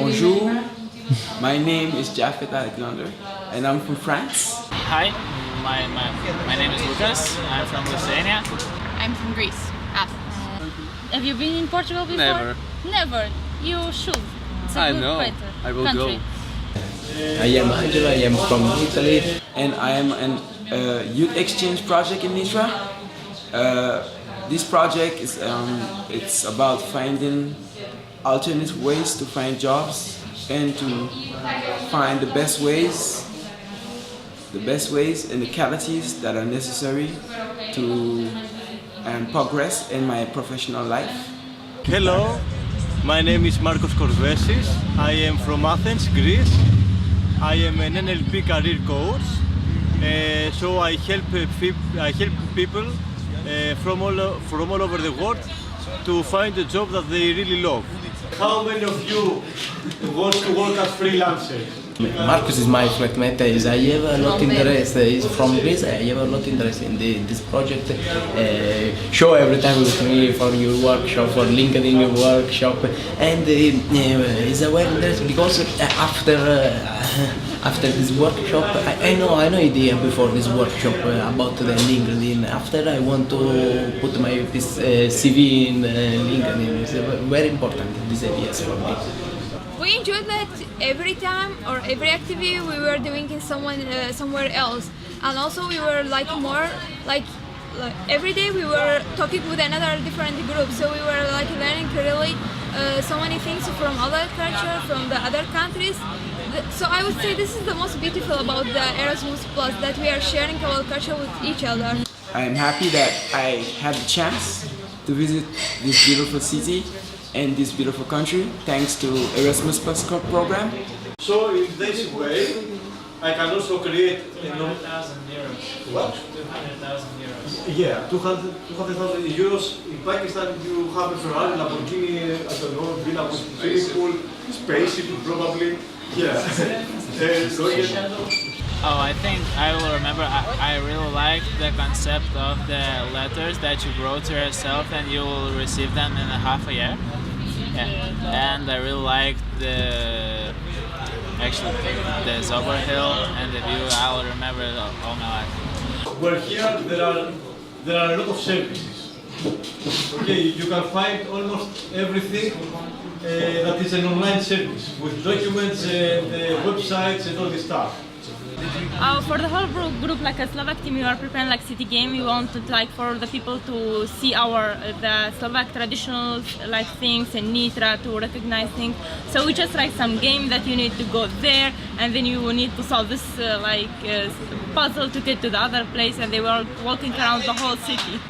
Bonjour, my name is Jafet Alexander and I'm from France. Hi, my name is Lucas. I'm from Lithuania. I'm from Greece, Athens. Have you been in Portugal before? Never. Never. You should. It's a I good know. I will country. go. I am Angelo, I am from Italy. And I am an youth exchange project in Nitra. This project is it's about finding alternate ways to find jobs and to find the best ways and the qualities that are necessary to progress in my professional life. Hello, my name is Marcos Corvesis. I am from Athens, Greece. I am an NLP career coach, so I help people from all over the world to find a job that they really love. How many of you want to work as freelancers? Marcus is my flatmate. I have a lot interest. He's from Greece. I have a lot interest in this project. Show every time with me for your workshop, for LinkedIn workshop, and he's aware interest because after this workshop, I know idea before this workshop about the LinkedIn. After I want to put my CV in LinkedIn. It's very important these ideas for me. We enjoyed that every time or every activity we were doing in somewhere else, and also we were more every day we were talking with another different group. So we were learning really so many things from other culture, from the other countries. So I would say this is the most beautiful about the Erasmus Plus, that we are sharing our culture with each other. I am happy that I had the chance to visit this beautiful city and this beautiful country thanks to Erasmus Plus program. So in this way, I can also create 200,000 euros. What? 200,000 euros. Yeah, 200,000 euros. In Pakistan, you have a Ferrari, Lamborghini, I don't know, villa with swimming pool, spaceship probably. Yeah. Oh, I think I will remember. I really liked the concept of the letters that you wrote to yourself and you will receive them in half a year. Yeah. And I really liked the Zober Hill and the view. I will remember it all my life. Well, here there are a lot of services. Okay, you can find almost everything that is an online service with documents and websites and all this stuff. For the whole group, like a Slovak team, we are preparing city game. We wanted for the people to see the Slovak traditional things and Nitra, to recognize things. So we just some game that you need to go there and then you need to solve this puzzle to get to the other place, and they were walking around the whole city.